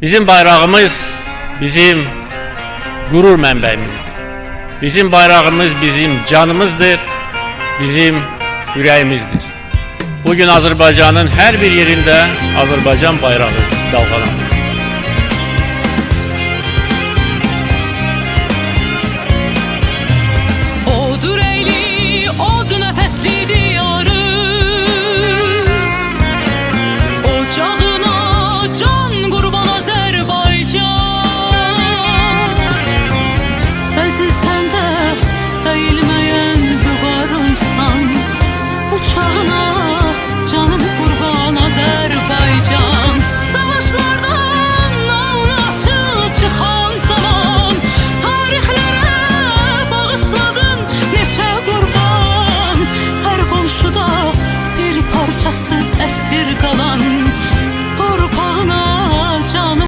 Bizim bayrağımız bizim gurur mənbəyimizdir. Bizim bayrağımız bizim canımızdır, bizim yüreğimizdir. Bugün Azerbaycan'ın her bir yerinde Azerbaycan bayrağı dalgalanır.